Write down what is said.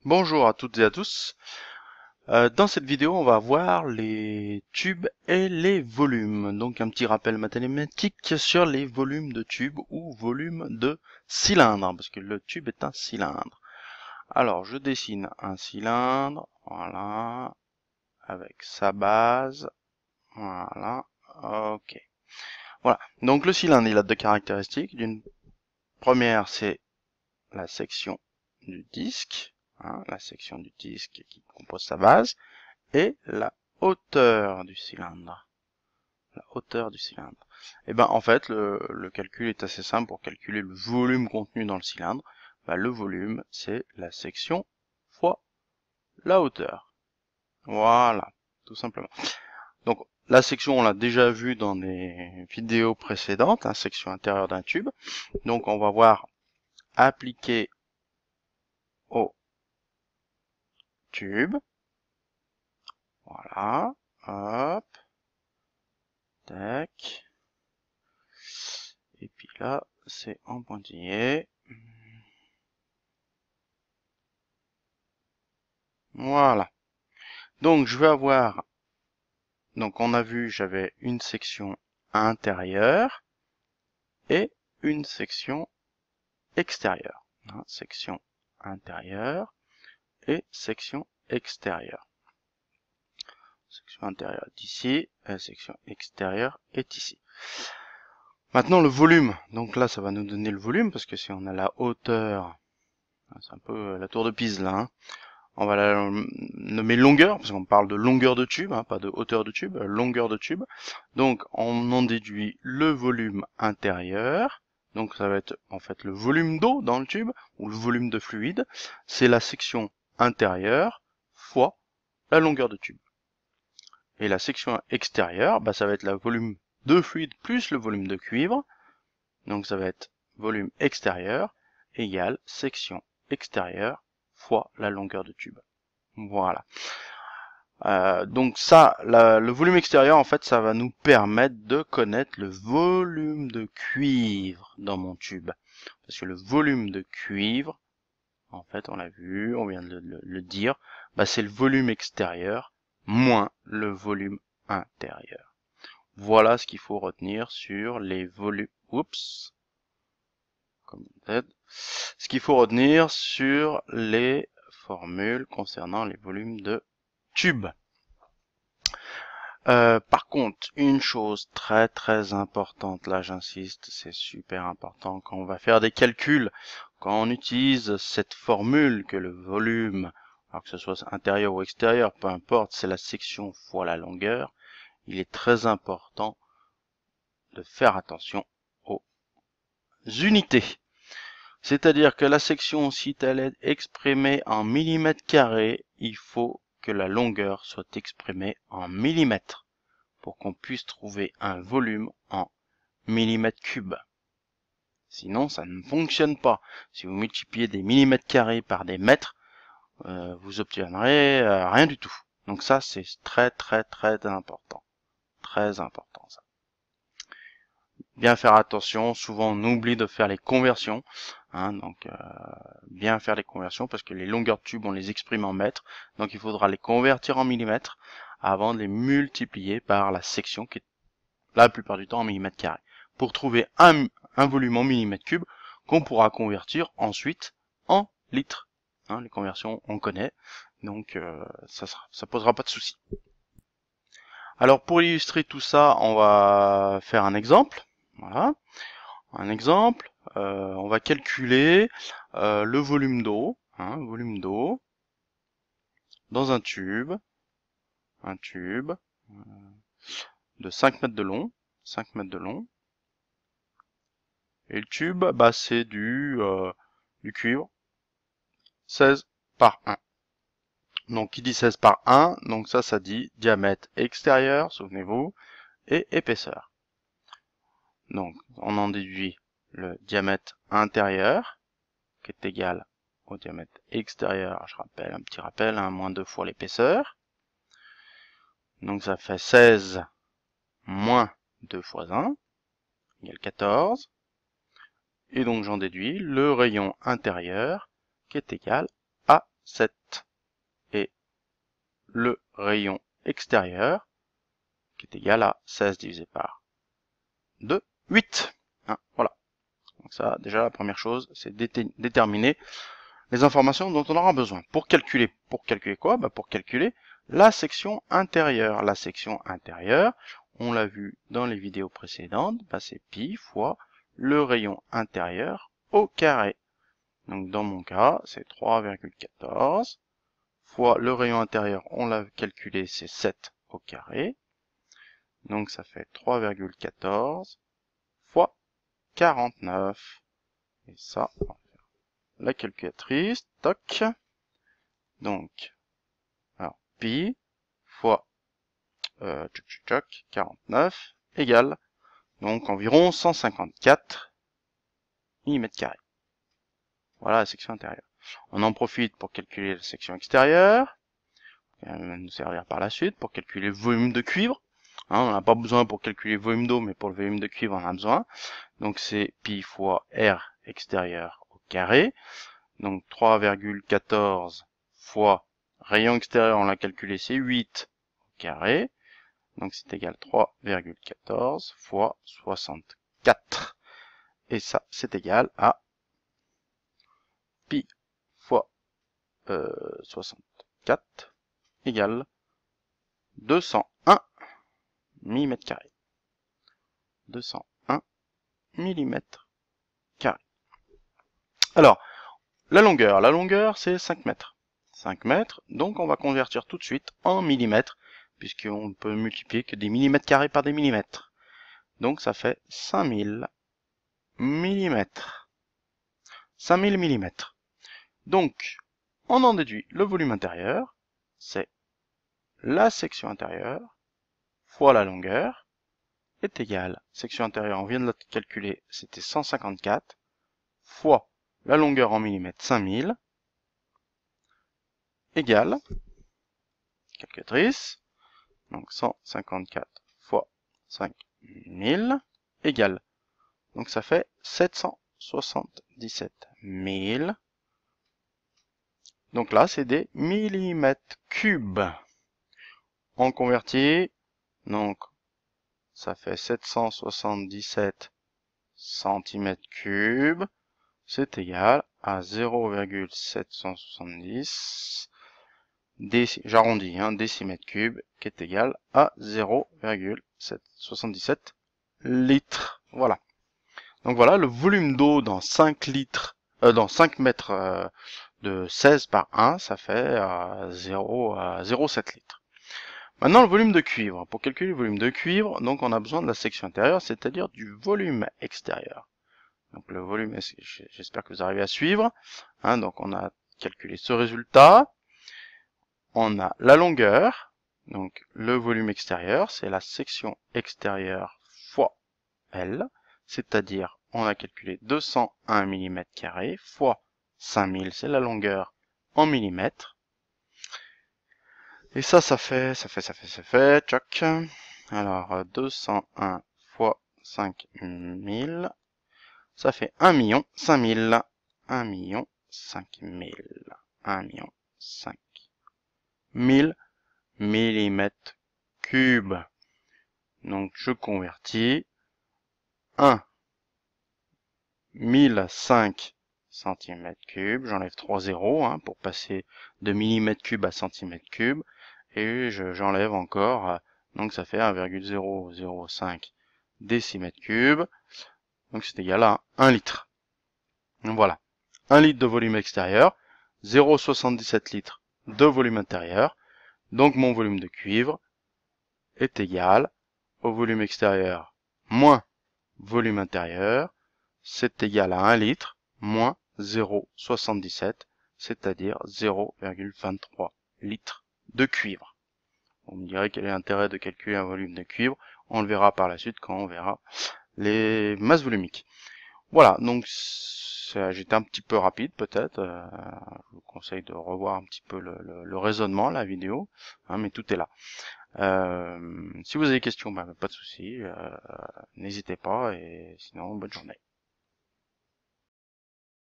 Bonjour à toutes et à tous. Dans cette vidéo, on va voir les tubes et les volumes. Donc un petit rappel mathématique sur les volumes de tubes ou volumes de cylindres, parce que le tube est un cylindre. Alors je dessine un cylindre, voilà, avec sa base, voilà, ok. Voilà, donc le cylindre, il a deux caractéristiques. D'une première, c'est la section du disque, la section du disque qui compose sa base, et la hauteur du cylindre. La hauteur du cylindre. Et ben en fait le calcul est assez simple pour calculer le volume contenu dans le cylindre. Le volume c'est la section fois la hauteur. Voilà, tout simplement. Donc la section on l'a déjà vu dans des vidéos précédentes, section intérieure d'un tube. Donc on va voir appliquer au tube. Voilà, hop, tac. Et puis là, c'est en pointillé. Voilà. Donc je vais avoir, donc on a vu, j'avais une section intérieure et une section extérieure. Section intérieure et section extérieure. Section intérieure est ici, et section extérieure est ici. Maintenant le volume, donc là ça va nous donner le volume, parce que si on a la hauteur, c'est un peu la tour de Pise là, on va la nommer longueur, parce qu'on parle de longueur de tube, pas de hauteur de tube, longueur de tube. Donc on en déduit le volume intérieur, donc ça va être en fait le volume d'eau dans le tube, ou le volume de fluide, c'est la section intérieure fois la longueur de tube. Et la section extérieure, ça va être le volume de fluide plus le volume de cuivre, donc ça va être volume extérieur égale section extérieure fois la longueur de tube. Voilà. Donc ça, le volume extérieur, en fait, ça va nous permettre de connaître le volume de cuivre dans mon tube. Parce que le volume de cuivre, en fait, on l'a vu, on vient de le dire, c'est le volume extérieur moins le volume intérieur. Voilà ce qu'il faut retenir sur les volumes. Oups. Comme ce qu'il faut retenir sur les formules concernant les volumes de tube. Par contre, une chose très très importante, là j'insiste, c'est super important quand on va faire des calculs, quand on utilise cette formule que le volume, alors que ce soit intérieur ou extérieur, peu importe, c'est la section fois la longueur, il est très important de faire attention aux unités. C'est-à-dire que la section, si elle est exprimée en millimètres carrés, il faut que la longueur soit exprimée en millimètres pour qu'on puisse trouver un volume en millimètres cubes. Sinon, ça ne fonctionne pas. Si vous multipliez des millimètres carrés par des mètres, vous obtiendrez rien du tout. Donc ça, c'est très très très important. Très important ça. Bien faire attention, souvent on oublie de faire les conversions. Donc bien faire les conversions parce que les longueurs de tube on les exprime en mètres, donc il faudra les convertir en millimètres avant de les multiplier par la section qui est la plupart du temps en millimètres carrés, pour trouver un volume en millimètres cubes qu'on pourra convertir ensuite en litres. Les conversions on connaît, donc ça posera pas de souci. Alors pour illustrer tout ça, on va faire un exemple. Voilà, un exemple. On va calculer le volume d'eau, dans un tube de 5 mètres de long, 5 mètres de long. Et le tube, c'est du cuivre 16 par 1. Donc qui dit 16 par 1, donc ça dit diamètre extérieur, souvenez-vous, et épaisseur. Donc on en déduit le diamètre intérieur, qui est égal au diamètre extérieur, je rappelle, un petit rappel, moins 2 fois l'épaisseur. Donc ça fait 16 moins 2 fois 1, égale 14. Et donc j'en déduis le rayon intérieur, qui est égal à 7 et le rayon extérieur qui est égal à 16 divisé par 2, 8. Hein, voilà. Donc ça, déjà, la première chose, c'est déterminer les informations dont on aura besoin. Pour calculer quoi? Pour calculer la section intérieure. La section intérieure, on l'a vu dans les vidéos précédentes, c'est pi fois le rayon intérieur au carré. Donc dans mon cas, c'est 3,14 fois le rayon intérieur, on l'a calculé, c'est 7 au carré. Donc ça fait 3,14 fois 49. Et ça, on va faire la calculatrice, toc. Donc, alors, pi fois 49 égale donc environ 154 mm². Voilà la section intérieure. On en profite pour calculer la section extérieure. Elle va nous servir par la suite pour calculer le volume de cuivre. Hein, on n'a pas besoin pour calculer le volume d'eau, mais pour le volume de cuivre, on en a besoin. Donc c'est pi fois R extérieur au carré. Donc 3,14 fois rayon extérieur, on l'a calculé, c'est 8 au carré. Donc c'est égal à 3,14 fois 64. Et ça, c'est égal à pi fois 64 égale 201 mm². 201 mm². Alors, la longueur c'est 5 mètres. 5 mètres, donc on va convertir tout de suite en millimètres, puisqu'on ne peut multiplier que des millimètres carrés par des millimètres. Donc ça fait 5000 millimètres. 5000 millimètres. Donc, on en déduit le volume intérieur, c'est la section intérieure fois la longueur, est égal, section intérieure, on vient de la calculer, c'était 154, fois la longueur en millimètres, 5000, égale, calculatrice, donc 154 fois 5000, égale, donc ça fait 777 000, donc là c'est des millimètres cubes. On convertit, donc ça fait 777 cm3, c'est égal à 0,770 j'arrondis, décimètres cubes, qui est égal à 0,777 litres. Voilà. Donc voilà, le volume d'eau dans 5 litres, dans 5 mètres de 16 par 1, ça fait 0,7 litres. Maintenant, le volume de cuivre. Pour calculer le volume de cuivre, donc on a besoin de la section intérieure, c'est-à-dire du volume extérieur. Donc le volume, j'espère que vous arrivez à suivre. Donc on a calculé ce résultat. On a la longueur, donc le volume extérieur, c'est la section extérieure fois L, c'est-à-dire on a calculé 201 mm² fois 5000, c'est la longueur en millimètres. Et ça fait, tchoc. Alors 201 fois 5000, ça fait 1 million 5000. 1 million 5000. 1 million 5000 millimètres cubes. Donc je convertis 1 1005 centimètres cubes. J'enlève 3 zéros pour passer de millimètres cubes à centimètres cubes. Et j'enlève encore, donc ça fait 1,005 décimètres cubes. Donc c'est égal à 1 litre. Donc voilà. 1 litre de volume extérieur, 0,77 litres de volume intérieur. Donc mon volume de cuivre est égal au volume extérieur moins volume intérieur, c'est égal à 1 litre moins 0,77, c'est-à-dire 0,23 litres de cuivre. On me dirait quel est l'intérêt de calculer un volume de cuivre, on le verra par la suite quand on verra les masses volumiques. Voilà, donc j'étais un petit peu rapide peut-être, je vous conseille de revoir un petit peu le raisonnement, la vidéo, mais tout est là. Si vous avez des questions, pas de souci, n'hésitez pas, et sinon bonne journée.